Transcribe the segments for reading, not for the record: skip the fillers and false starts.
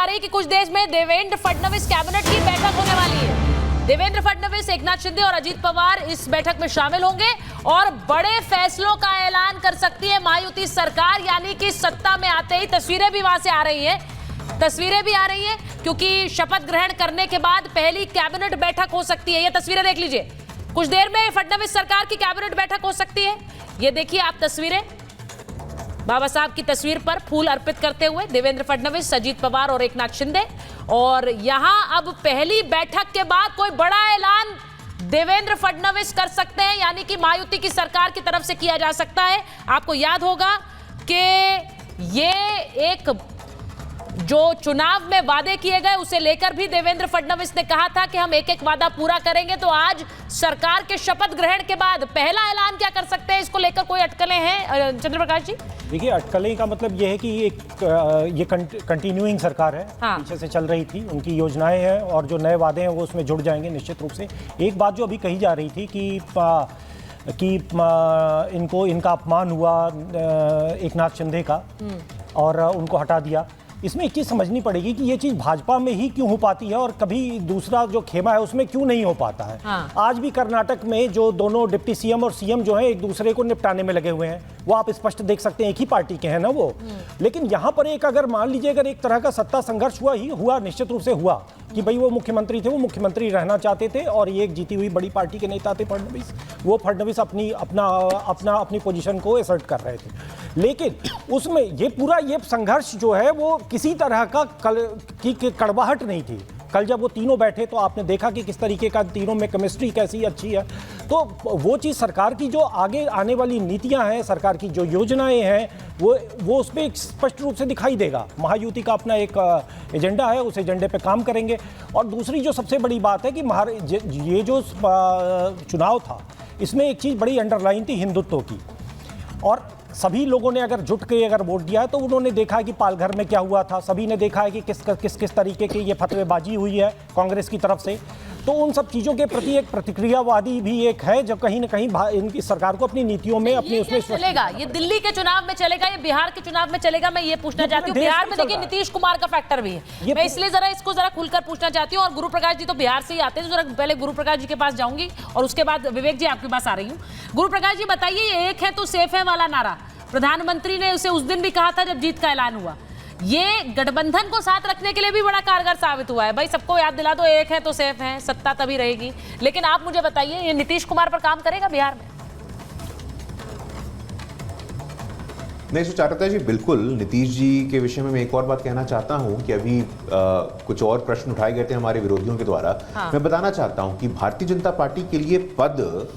आ रही है कि कुछ देर में देवेंद्र फडणवीस कैबिनेट की बैठक होने वाली है। देवेंद्र फडणवीस, एकनाथ शिंदे और अजीत पवार इस बैठक में शामिल होंगे और बड़े फैसलों का ऐलान कर सकती है महायुति सरकार, यानी कि सत्ता में आते ही। तस्वीरें भी वहां से आ रही हैं, क्योंकि शपथ ग्रहण करने के बाद पहली कैबिनेट बैठक हो सकती है। ये तस्वीरें देख लीजिए, कुछ देर में फडणवीस सरकार की कैबिनेट बैठक हो सकती है। ये देखिए आप तस्वीरें, बाबा साहब की तस्वीर पर फूल अर्पित करते हुए देवेंद्र फडणवीस, अजीत पवार और एकनाथ शिंदे। और यहां अब पहली बैठक के बाद कोई बड़ा ऐलान देवेंद्र फडणवीस कर सकते हैं, यानी कि महायुति की सरकार की तरफ से किया जा सकता है। आपको याद होगा कि ये एक जो चुनाव में वादे किए गए उसे लेकर भी देवेंद्र फडणवीस ने कहा था कि हम एक एक वादा पूरा करेंगे। तो आज सरकार के शपथ ग्रहण के बाद पहला ऐलान क्या कर सकते हैं, इसको लेकर कोई अटकलें हैं चंद्रप्रकाश जी? देखिए, अटकलें का मतलब ये है कि ये कंटिन्यूइंग सरकार है। हाँ। पीछे से चल रही थी, उनकी योजनाएं हैं और जो नए वादे हैं वो उसमें जुड़ जाएंगे निश्चित रूप से। एक बात जो अभी कही जा रही थी कि इनका अपमान हुआ एकनाथ शिंदे का और उनको हटा दिया। इसमें एक चीज़ समझनी पड़ेगी कि ये चीज़ भाजपा में ही क्यों हो पाती है और कभी दूसरा जो खेमा है उसमें क्यों नहीं हो पाता है। हाँ। आज भी कर्नाटक में जो दोनों डिप्टी सीएम और सीएम जो हैं एक दूसरे को निपटाने में लगे हुए हैं, वो आप स्पष्ट देख सकते हैं, एक ही पार्टी के हैं ना वो। लेकिन यहाँ पर अगर मान लीजिए अगर एक तरह का सत्ता संघर्ष हुआ निश्चित रूप से हुआ कि भाई वो मुख्यमंत्री थे, वो मुख्यमंत्री रहना चाहते थे और ये एक जीती हुई बड़ी पार्टी के नेता थे फडणवीस, वो फडणवीस अपनी पोजीशन को असर्ट कर रहे थे। लेकिन उसमें ये संघर्ष जो है वो किसी तरह का कड़वाहट नहीं थी। कल जब वो तीनों बैठे तो आपने देखा कि किस तरीके का तीनों में केमिस्ट्री कैसी अच्छी है। तो वो चीज़ सरकार की जो आगे आने वाली नीतियां हैं, सरकार की जो योजनाएं हैं, वो उस पर स्पष्ट रूप से दिखाई देगा। महायुति का अपना एक एजेंडा है, उस एजेंडे पे काम करेंगे। और दूसरी जो सबसे बड़ी बात है कि ये जो चुनाव था इसमें एक चीज़ बड़ी अंडरलाइन थी हिंदुत्व की, और सभी लोगों ने अगर जुट के अगर वोट दिया है तो उन्होंने देखा है कि पालघर में क्या हुआ था, सभी ने देखा है कि किस तरीके की ये फतवेबाजी हुई है कांग्रेस की तरफ से। तो उन सब चीज़ों के प्रति एक प्रतिक्रियावादी भी एक है जब कहीं ना कहीं इनकी सरकार को अपनी नीतियों में अपनी उसमें चलेगा। ये दिल्ली के चुनाव में चलेगा, ये बिहार के चुनाव में चलेगा। मैं ये पूछना चाहती हूँ, बिहार में देखिए नीतीश कुमार का फैक्टर भी है। मैं इसलिए इसको जरा खुलकर पूछना चाहती हूँ। और गुरु प्रकाश जी तो बिहार से ही आते हैं, तो जरा पहले गुरु प्रकाश जी के पास जाऊंगी और उसके बाद विवेक जी आपके पास आ रही हूँ। गुरु प्रकाश जी बताइए, ये एक है तो सेफ है वाला नारा प्रधानमंत्री ने उसे उस दिन भी कहा था जब जीत का ऐलान हुआ, ये गठबंधन को साथ रखने के लिए भी बड़ा कारगर साबित हुआ है। भाई सबको याद दिला दो, एक है तो सेफ है, सत्ता तभी रहेगी। लेकिन आप मुझे बताइए, ये नीतीश कुमार पर काम करेगा बिहार में? नहीं सुचारुता जी, बिल्कुल। नीतीश जी के विषय में मैं एक और बात कहना चाहता हूं कि अभी कुछ और प्रश्न उठाए गए थे हमारे विरोधियों के द्वारा। हाँ। मैं बताना चाहता हूं कि भारतीय जनता पार्टी के लिए पद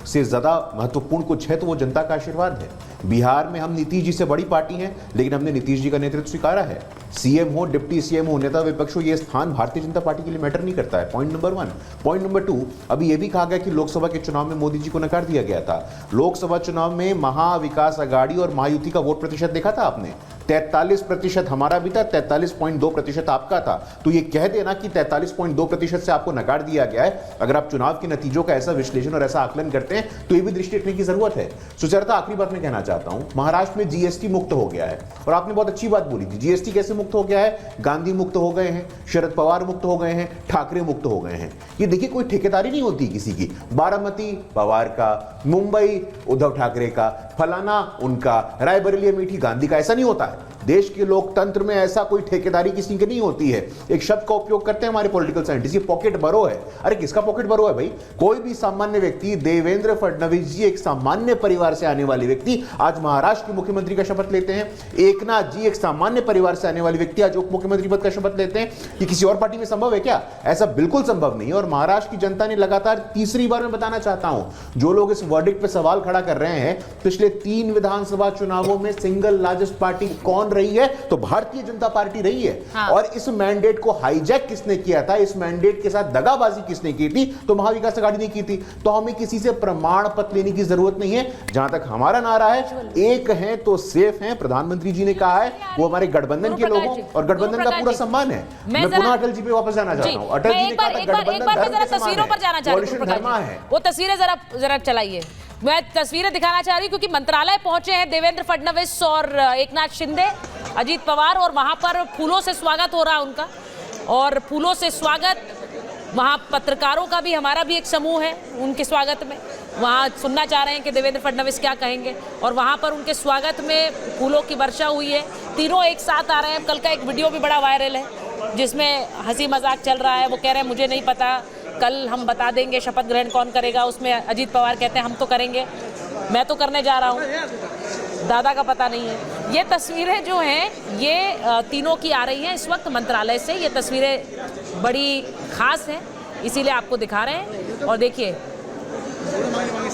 से ज्यादा महत्वपूर्ण कुछ है तो वो जनता का आशीर्वाद है। बिहार में हम नीतीश जी से बड़ी पार्टी हैं, लेकिन हमने नीतीश जी का नेतृत्व स्वीकारा है। सीएम हो, डिप्टी सीएम हो, नेता विपक्ष हो, ये स्थान भारतीय जनता पार्टी के लिए मैटर नहीं करता है। Point number 1। पॉइंट नंबर 2, अभी ये भी कहा गया कि लोकसभा के चुनाव में मोदी जी को नकार दिया गया था। लोकसभा चुनाव में महाविकास अघाड़ी और महायुति का वोट प्रतिशत देखा था आपने? 43% हमारा भी था, 43.2% आपका था। तो ये कह देना कि 43.2% से आपको नकार दिया गया है, अगर आप चुनाव के नतीजों का ऐसा विश्लेषण और ऐसा आकलन करते हैं तो ये भी दृष्टि रखने की जरूरत है। सुचरिता, आखिरी बात मैं कहना चाहता हूं, महाराष्ट्र में जीएसटी मुक्त हो गया है और आपने बहुत अच्छी बात बोली थी। जीएसटी कैसे मुक्त हो गया है? गांधी मुक्त हो गए हैं, शरद पवार मुक्त हो गए हैं, ठाकरे मुक्त हो गए हैं। ये देखिए, कोई ठेकेदारी नहीं होती किसी की। बारामती पवार का, मुंबई उद्धव ठाकरे का, फलाना उनका, रायबरेली अमेठी गांधी का, ऐसा नहीं होता है। देश के लोकतंत्र में ऐसा कोई ठेकेदारी किसी की नहीं होती है। एक शब्द का उपयोग करते हैं हमारे पॉलिटिकल साइंटिस्ट, ये पॉकेट बरो है। अरे किसका पॉकेट बरो है भाई? कोई भी सामान्य व्यक्ति, देवेंद्र फडणवीस जी एक सामान्य परिवार से आने वाले व्यक्ति आज महाराष्ट्र के मुख्यमंत्री का शपथ लेते हैं। एकनाथ जी एक सामान्य परिवार से आने वाले व्यक्ति आज उप मुख्यमंत्री पद का शपथ लेते हैं। ये किसी और पार्टी में संभव है क्या? ऐसा बिल्कुल संभव नहीं है। और महाराष्ट्र की जनता ने लगातार, तीसरी बार मैं बताना चाहता हूं, जो लोग इस वर्डिक्ट पे सवाल खड़ा कर रहे हैं, पिछले 3 विधानसभा चुनावों में सिंगल लार्जेस्ट पार्टी कौन रही है? तो भारतीय जनता पार्टी रही है। हाँ। और इस मैंडेट को हाईजैक किसने किया था, इस मैंडेट के साथ दगाबाजी किसने की थी? तो महाविकास अघाड़ी ने की थी। तो हमें किसी से प्रमाण पत्र लेने की जरूरत नहीं है। जहां तक हमारा नारा है, एक है तो सेफ है, प्रधानमंत्री जी ने कहा है, वो हमारे गठबंधन के लोगों और गठबंधन का पूरा सम्मान है। मैं पुनः अटल जी पे वापस जाना चाहता हूं। अटल जी ने कहा गठबंधन धर्म के समान है, वो तस्वीरें जरा चलाइए। मैं तस्वीरें दिखाना चाह रही हूँ क्योंकि मंत्रालय पहुंचे हैं देवेंद्र फडणवीस और एकनाथ शिंदे, अजीत पवार, और वहां पर फूलों से स्वागत हो रहा है उनका। और फूलों से स्वागत, वहां पत्रकारों का भी, हमारा भी एक समूह है उनके स्वागत में, वहां सुनना चाह रहे हैं कि देवेंद्र फडणवीस क्या कहेंगे। और वहां पर उनके स्वागत में फूलों की वर्षा हुई है, तीनों एक साथ आ रहे हैं। कल का एक वीडियो भी बड़ा वायरल है जिसमें हंसी मजाक चल रहा है। वो कह रहे हैं मुझे नहीं पता, कल हम बता देंगे शपथ ग्रहण कौन करेगा। उसमें अजीत पवार कहते हैं हम तो करेंगे, मैं तो करने जा रहा हूँ, दादा का पता नहीं है। ये तस्वीरें जो हैं ये तीनों की आ रही हैं इस वक्त मंत्रालय से। ये तस्वीरें बड़ी खास हैं, इसीलिए आपको दिखा रहे हैं। और देखिए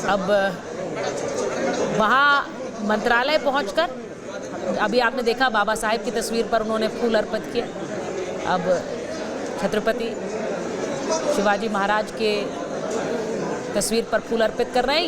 अब वहाँ मंत्रालय पहुंचकर अभी आपने देखा बाबा साहेब की तस्वीर पर उन्होंने फूल अर्पित किए। अब छत्रपति शिवाजी महाराज के तस्वीर पर फूल अर्पित कर रहे हैं।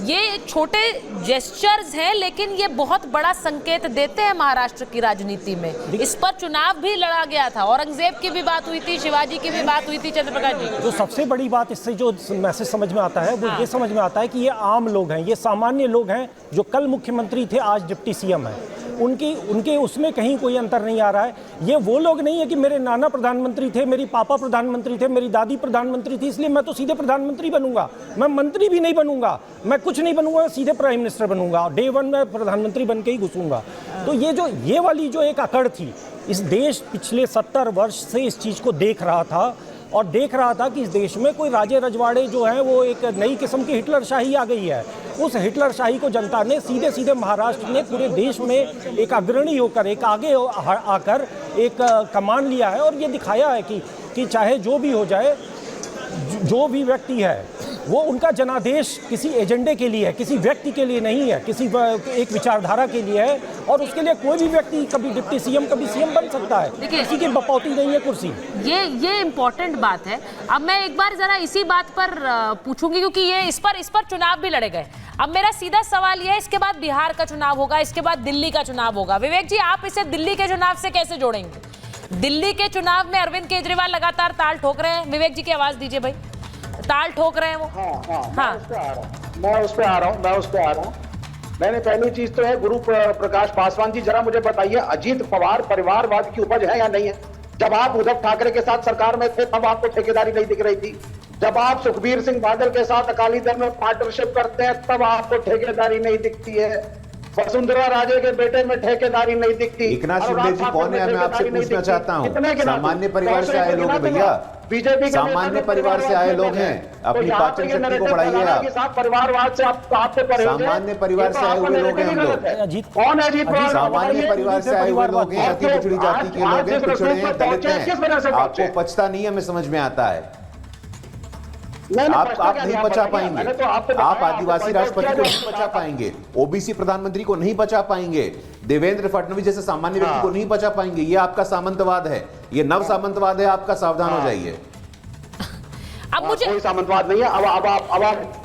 ये छोटे जेस्चर्स हैं लेकिन ये बहुत बड़ा संकेत देते हैं महाराष्ट्र की राजनीति में। इस पर चुनाव भी लड़ा गया था, औरंगजेब की भी बात हुई थी, शिवाजी की भी बात हुई थी। चंद्रप्रकाश जी, जो सबसे बड़ी बात इससे जो मैसेज समझ में आता है वो ये समझ में आता है कि ये आम लोग हैं, ये सामान्य लोग हैं जो कल मुख्यमंत्री थे, आज डिप्टी सीएम हैं। उनके उसमें कहीं कोई अंतर नहीं आ रहा है। ये वो लोग नहीं है कि मेरे नाना प्रधानमंत्री थे, मेरी पापा प्रधानमंत्री थे, मेरी दादी प्रधानमंत्री थी, इसलिए मैं तो सीधे प्रधानमंत्री बनूंगा, मैं मंत्री भी नहीं बनूंगा, मैं कुछ नहीं बनूंगा, सीधे प्राइम मिनिस्टर बनूंगा, डे वन में प्रधानमंत्री बन के ही घुसूंगा। तो ये वाली जो एक अकड़ थी, इस देश पिछले 70 वर्ष से इस चीज़ को देख रहा था और देख रहा था कि इस देश में कोई राजे रजवाड़े जो हैं वो एक नई किस्म की हिटलरशाही आ गई है। उस हिटलरशाही को जनता ने सीधे सीधे महाराष्ट्र ने पूरे देश में एक अग्रणी होकर, एक आगे आकर एक कमान लिया है और ये दिखाया है कि चाहे जो भी हो जाए, जो भी व्यक्ति है वो उनका जनादेश किसी एजेंडे के लिए है, किसी व्यक्ति के लिए नहीं है, किसी एक विचारधारा के लिए है। और उसके लिए कोई भी व्यक्ति कभी डिप्टी सीएम, कभी सीएम बन सकता है, किसी की बपौती नहीं है कुर्सी। ये इम्पोर्टेंट बात है। अब मैं एक बार जरा इसी बात पर पूछूंगी क्योंकि ये इस पर चुनाव भी लड़े गए। अब मेरा सीधा सवाल ये है, इसके बाद बिहार का चुनाव होगा, इसके बाद दिल्ली का चुनाव होगा। विवेक जी, आप इसे दिल्ली के चुनाव से कैसे जोड़ेंगे? दिल्ली के चुनाव में अरविंद केजरीवाल लगातार ताल ठोक रहे हैं। विवेक जी की आवाज दीजिए भाई, ताल ठोक रहे हैं वो। मैं उस पे आ रहा हूँ। मैंने पहली चीज तो है, गुरु प्रकाश पासवान जी जरा मुझे बताइए, अजीत पवार परिवारवाद की उपज है या नहीं है? जब आप उद्धव ठाकरे के साथ सरकार में थे तब आपको ठेकेदारी नहीं दिख रही थी। जब आप सुखबीर सिंह बादल के साथ अकाली दल में पार्टनरशिप करते हैं तब आपको ठेकेदारी नहीं दिखती है। वसुंधरा राजे के बेटे में ठेकेदारी नहीं दिखती। एकनाथ शिंदे जी कौन है, मैं आपसे पूछना चाहता हूँ। सामान्य परिवार से आए लोग हैं भैया, बीजेपी सामान्य परिवार से आए लोग हैं, अपनी पाचन शक्ति को बढ़ाइए आप। परिवारवाद से आपको सामान्य परिवार से आए हुए लोग हैं हम लोग। कौन है अजीत पवार? सामान्य परिवार से आए हुए लोग हैं, अति पिछड़ी जाति के लोग हैं, पिछड़े हैं, दलित हैं। आपको पचता नहीं है, हमें समझ में आता है। आप नहीं बचा पाएंगे, आप आदिवासी राष्ट्रपति को नहीं बचा पाएंगे, ओबीसी प्रधानमंत्री को नहीं बचा पाएंगे, देवेंद्र फडणवीस जैसे सामान्य व्यक्ति को नहीं बचा पाएंगे। ये आपका सामंतवाद है, ये नव सामंतवाद है, आपका सावधान हो जाइए। अब मुझे कोई सामंतवाद नहीं है। अब आप